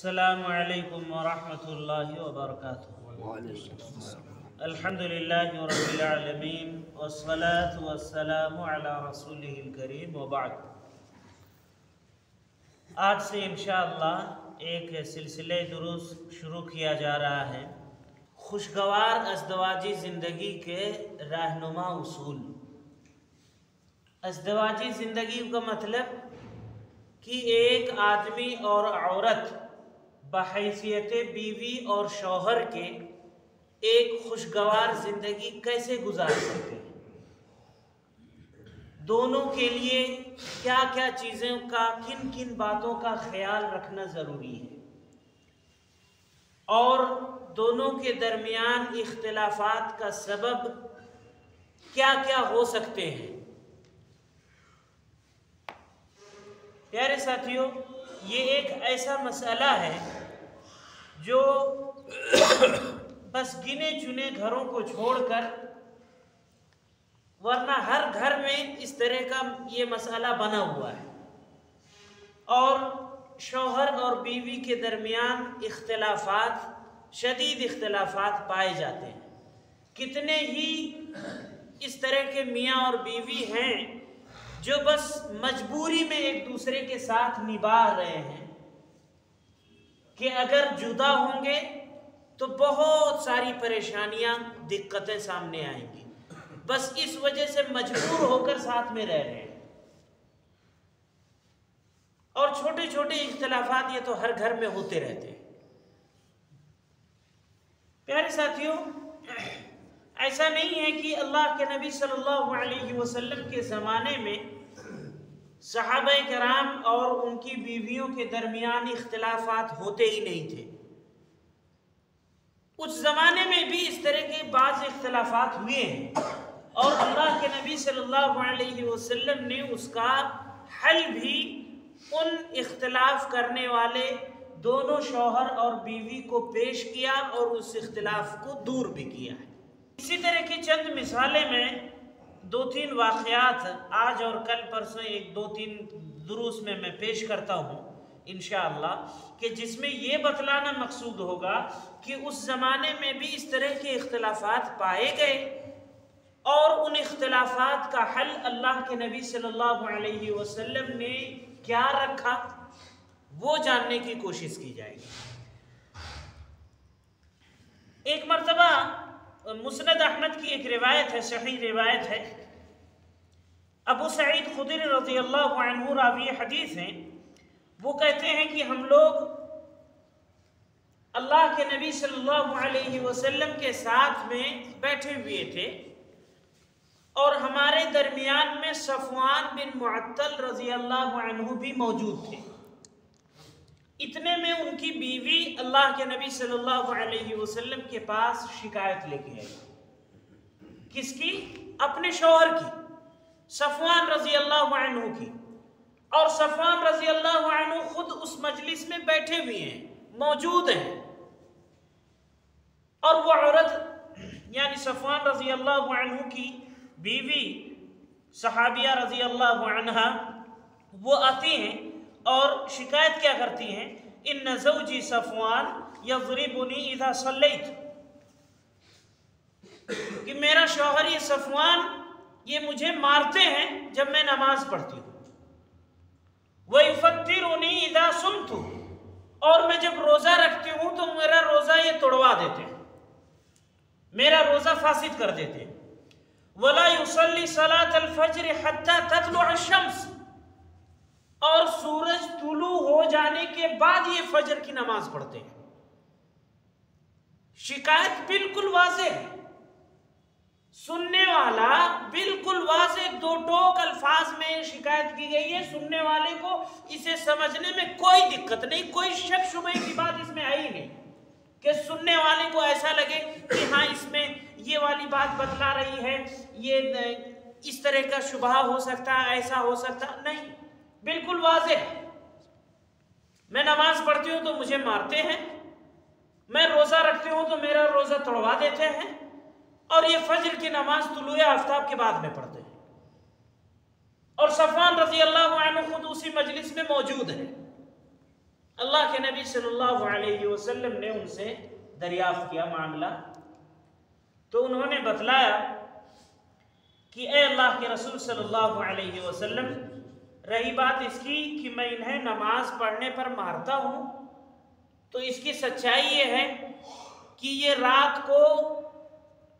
अस्सलामु अलैकुम वरहमतुल्लाहि वबरकातुहू। अल्हम्दुलिल्लाहि रब्बिल आलमीन वस्सलातु वस्सलामु अला रसूलिहिल करीम व बाद। आज से इंशाअल्लाह एक सिलसिले दुरूस शुरू किया जा रहा है, खुशगवार अज़दवाजी ज़िंदगी के रहनुमा उसूल। अज़दवाजी ज़िंदगी का मतलब कि एक आदमी और औरत बहैसियत बीवी और शौहर के एक खुशगवार ज़िंदगी कैसे गुजार सकते हैं, दोनों के लिए क्या क्या चीज़ों का, किन किन बातों का ख्याल रखना ज़रूरी है और दोनों के दरमियान इख्तिलाफात का सबब क्या क्या हो सकते हैं। प्यारे साथियों, ये एक ऐसा मसला है जो बस गिने चुने घरों को छोड़कर, वरना हर घर में इस तरह का ये मसला बना हुआ है और शौहर और बीवी के दरमियान इख्तिलाफात, शदीद इख्तिलाफात पाए जाते हैं। कितने ही इस तरह के मियाँ और बीवी हैं जो बस मजबूरी में एक दूसरे के साथ निभा रहे हैं कि अगर जुदा होंगे तो बहुत सारी परेशानियां, दिक्कतें सामने आएंगी, बस इस वजह से मजबूर होकर साथ में रह रहे हैं। और छोटे छोटे इख्तिलाफात ये तो हर घर में होते रहते हैं। प्यारे साथियों, ऐसा नहीं है कि अल्लाह के नबी सल्लल्लाहु अलैहि वसल्लम के ज़माने में सहाबा कराम और उनकी बीवियों के दरमियान इख्तिलाफात होते ही नहीं थे। उस ज़माने में भी इस तरह के बाज़ इख्तिलाफात हुए हैं और अल्लाह के नबी सल्लल्लाहु अलैहि वसल्लम ने उसका हल भी उन इख्तिलाफ करने वाले दोनों शौहर और बीवी को पेश किया और उस इख्तिलाफ को दूर भी किया है। इसी तरह की चंद मिसालें में दो तीन वाक़यात आज और कल परसों एक दो तीन दुरूस में मैं पेश करता हूँ इंशाअल्लाह, कि जिसमें ये बतलाना मकसूद होगा कि उस ज़माने में भी इस तरह के इख्तिलाफात पाए गए और उन इख्तिलाफात का हल अल्लाह के नबी सल्लल्लाहु अलैहि वसल्लम ने क्या रखा, वो जानने की कोशिश की जाएगी। एक मरतबा मुस्नद अहमद की एक रिवायत है, सही रिवायत है, अबू सईद खुदरी रज़ी अल्लाहु अन्हु रावी हदीस हैं। वो कहते हैं कि हम लोग अल्लाह के नबी सल्लल्लाहु अलैहि वसल्लम के साथ में बैठे हुए थे और हमारे दरमियान में सफ़वान बिन मुअत्तल रज़ी अल्लाहु अन्हु भी मौजूद थे। इतने में उनकी बीवी अल्लाह के नबी सल्लल्लाहु अलैहि वसल्लम के पास शिकायत लेके आई। किसकी? अपने शौहर की, सफ़वान रज़ी अल्लाहु अन्हु की। और सफ़वान रज़ी अल्लाहु अन्हु खुद उस मजलिस में बैठे हुए हैं, मौजूद हैं, और वो औरत यानी सफ़वान रज़ी अल्लाहु अन्हु की बीवी सहाबिया रज़ी अल्लाहु अन्हा वो आती हैं और शिकायत क्या करती हैं, इन्न ज़ौजी सफ़वान यज़रिबुनी इज़ा सल्लैत, कि मेरा शौहर ये सफ़वान ये मुझे मारते हैं जब मैं नमाज पढ़ती हूँ, व युफ़त्तिरुनी इज़ा सुमतु, और मैं जब रोज़ा रखती हूँ तो मेरा रोज़ा ये तोड़वा देते हैं, मेरा रोज़ा फासिद कर देते हैं। वला युसल्ली सलातल फ़ज्र हत्ता तत्लुअ शम्स, और सूरज तुलू हो जाने के बाद ये फजर की नमाज पढ़ते हैं। शिकायत बिल्कुल वाज़ेह है, सुनने वाला बिल्कुल वाज़ेह दो टोक अल्फाज में शिकायत की गई है। सुनने वाले को इसे समझने में कोई दिक्कत नहीं, कोई शक शुबे की बात इसमें आई नहीं कि सुनने वाले को ऐसा लगे कि हाँ इसमें ये वाली बात बतला रही है, ये इस तरह का शुबहा हो सकता है, ऐसा हो सकता नहीं, बिल्कुल वाज़ेह। मैं नमाज पढ़ती हूँ तो मुझे मारते हैं, मैं रोज़ा रखती हूँ तो मेरा रोज़ा तोड़वा देते हैं, और ये फजर की नमाज तुलुए आफ्ताब के बाद में पढ़ते हैं। और सफ़वान रज़ी अल्लाहु अन्हु खुद उसी मजलिस में मौजूद है। अल्लाह के नबी सल्लल्लाहु अलैहि वसल्लम ने उनसे दरियाफ्त किया मामला, तो उन्होंने बतलाया कि ए अल्लाह के रसूल सल्लल्लाहु अलैहि वसल्लम, रही बात इसकी कि मैं इन्हें नमाज पढ़ने पर मारता हूँ, तो इसकी सच्चाई ये है कि ये रात को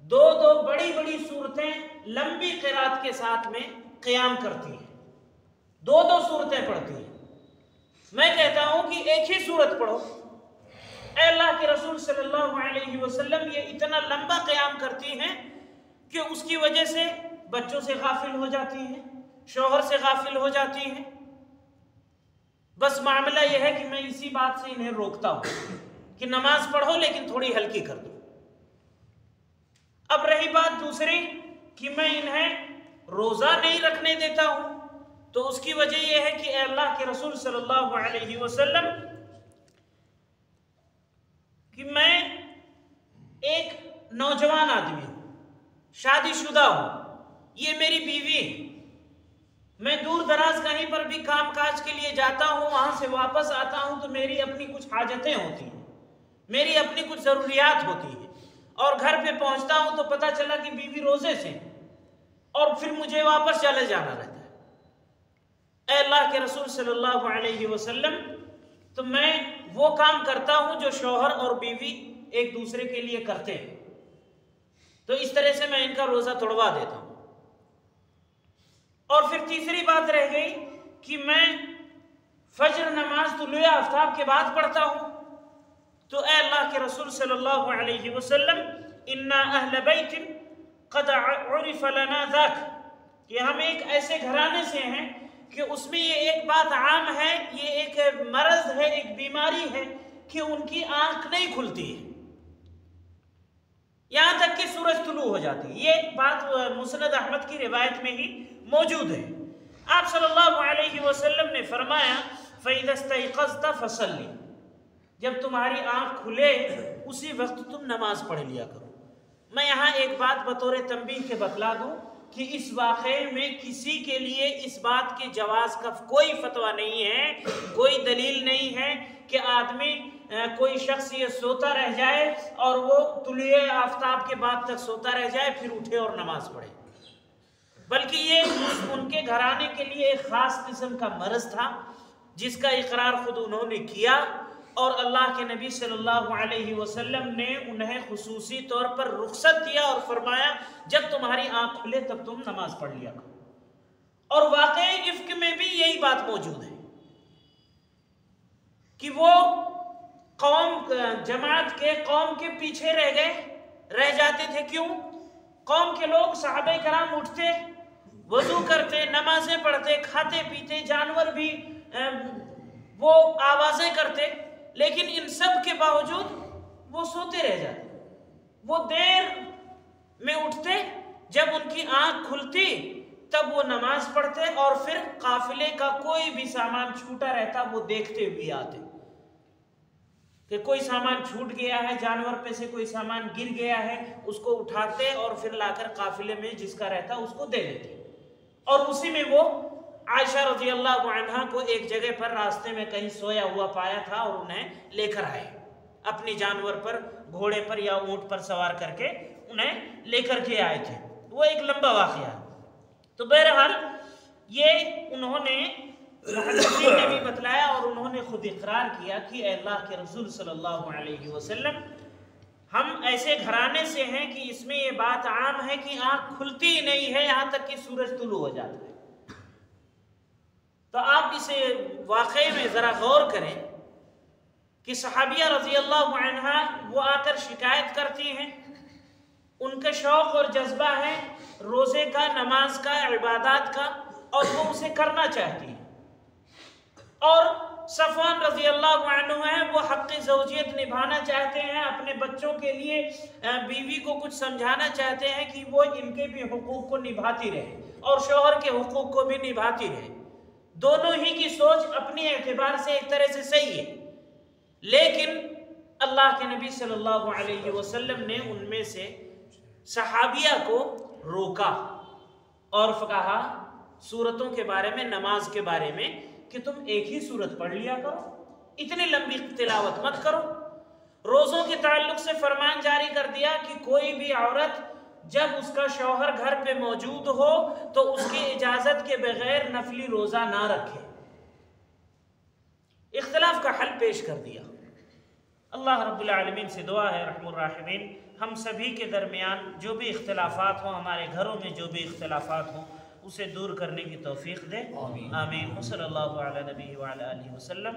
दो दो बड़ी बड़ी सूरतें लंबी क़िरात के साथ में क़याम करती हैं, दो दो सूरतें पढ़ती हैं। मैं कहता हूँ कि एक ही सूरत पढ़ो। अल्लाह के रसूल सल्लल्लाहु अलैहि वसल्लम ये इतना लंबा क़याम करती हैं कि उसकी वजह से बच्चों से गाफिल हो जाती हैं, शौहर से गाफिल हो जाती हैं। बस मामला यह है कि मैं इसी बात से इन्हें रोकता हूँ कि नमाज पढ़ो लेकिन थोड़ी हल्की कर दो। अब रही बात दूसरी कि मैं इन्हें रोज़ा नहीं रखने देता हूँ, तो उसकी वजह यह है कि अल्लाह के रसूल सल्लल्लाहु अलैहि वसल्लम कि मैं एक नौजवान आदमी हूँ, शादीशुदा हूँ, ये मेरी बीवी है, मैं दूर दराज कहीं पर भी काम काज के लिए जाता हूँ, वहाँ से वापस आता हूँ तो मेरी अपनी कुछ हाजतें होती हैं, मेरी अपनी कुछ ज़रूरियात होती हैं, और घर पे पहुँचता हूँ तो पता चला कि बीवी रोज़े से, और फिर मुझे वापस चले जाना रहता है। अल्लाह के रसूल सल्लल्लाहु अलैहि वसल्लम, तो मैं वो काम करता हूँ जो शौहर और बीवी एक दूसरे के लिए करते हैं, तो इस तरह से मैं इनका रोज़ा तोड़वा देता हूँ। और फिर तीसरी बात रह गई कि मैं फजर नमाज तुलुए आफ्ताब के बाद पढ़ता हूँ, तो अल्लाह के रसूल सल्लल्लाहु अलैहि वसल्लम, इन्ना अहल बैतिन क़द उरिफ़ लना ज़ाक, कि हम एक ऐसे घराने से हैं कि उसमें ये एक बात आम है, ये एक मर्ज है, एक बीमारी है कि उनकी आंख नहीं खुलती है यहां तक कि सूरज तुलू हो जाती है। ये बात मुस्नद अहमद की रिवायत में ही मौजूद है। आप सल्लल्लाहु अलैहि वसल्लम ने फरमाया, फ़इज़ा इस्तयक़ज़्त फ़सल्ली, जब तुम्हारी आंख खुले उसी वक्त तुम नमाज पढ़ लिया करो। मैं यहाँ एक बात बतौर तंबीह के बतला दूँ कि इस वाक़े में किसी के लिए इस बात के जवाज़ का कोई फतवा नहीं है, कोई दलील नहीं है कि आदमी कोई शख्स ये सोता रह जाए और वो तुलुए आफ्ताब के बाद तक सोता रह जाए फिर उठे और नमाज पढ़े, बल्कि ये उनके घराने के लिए एक ख़ास किस्म का मर्ज़ था जिसका इकरार खुद उन्होंने किया, और अल्लाह के नबी सल्लल्लाहु अलैहि वसल्लम ने उन्हें खुसूसी तौर पर रुख्सत दिया और फरमाया, जब तुम्हारी आंख खुले तब तुम नमाज पढ़ लिया करो। और वाकई इफ्क में भी यही बात मौजूद है कि वो कौम के पीछे रह जाते थे। क्यों? कौम के लोग सहाबे कराम उठते, वजू करते, नमाजें पढ़ते, खाते पीते, जानवर भी वो आवाजें करते, लेकिन इन सब के बावजूद वो सोते रह जाते। वो देर में उठते, जब उनकी आंख खुलती तब वो नमाज पढ़ते, और फिर काफिले का कोई भी सामान छूटा रहता वो देखते हुए आते कि कोई सामान छूट गया है, जानवर पे से कोई सामान गिर गया है, उसको उठाते और फिर लाकर काफिले में जिसका रहता उसको दे देते। और उसी में वो आयशा रज़ी अल्लाहु अन्हा को एक जगह पर रास्ते में कहीं सोया हुआ पाया था और उन्हें लेकर आए, अपने जानवर पर, घोड़े पर या ऊंट पर सवार करके उन्हें लेकर के आए थे। वो एक लंबा वाक़या। तो बहरहाल ये उन्होंने ने भी बतलाया और उन्होंने खुद इकरार किया कि अल्लाह के रसूल सल्लल्लाहु अलैहि वसल्लम, हम ऐसे घराने से हैं कि इसमें ये बात आम है कि आँख खुलती ही नहीं है यहाँ तक कि सूरज तुलू हो जाता है। तो आप इसे वाक़े में ज़रा गौर करें कि सहाबिया रज़ी अल्लाहु अन्हा वो आकर शिकायत करती हैं, उनका शौक़ और जज्बा है रोज़े का, नमाज का, इबादत का, और वो उसे करना चाहती हैं। और सफ़वान रज़ी अल्लाहु अन्हु हैं, वो हक़्क़ ज़ौजियत निभाना चाहते हैं, अपने बच्चों के लिए बीवी को कुछ समझाना चाहते हैं कि वो इनके भी हुकूक़ को निभाती रहे और शौहर के हुकूक़ को भी निभाती रहे। दोनों ही की सोच अपने एतबार से एक तरह से सही है, लेकिन अल्लाह के नबी सल्लल्लाहु अलैहि वसल्लम ने उनमें से सहाबिया को रोका और कहा सूरतों के बारे में, नमाज के बारे में, कि तुम एक ही सूरत पढ़ लिया करो, इतनी लंबी तिलावत मत करो। रोज़ों के ताल्लुक से फरमान जारी कर दिया कि कोई भी औरत जब उसका शौहर घर पे मौजूद हो तो उसकी इजाज़त के बगैर नफली रोज़ा ना रखे। इख्तिलाफ का हल पेश कर दिया। अल्लाह रब्बुल आलमीन से दुआ है रहमुर राहिमीन, हम सभी के दरमियान जो भी इख्तिलाफात हों, हमारे घरों में जो भी इख्तिलाफात हों, उसे दूर करने की तौफीक दे। आमीन। सल्लल्लाहु अला नबी व अला आलिहि वसल्लम।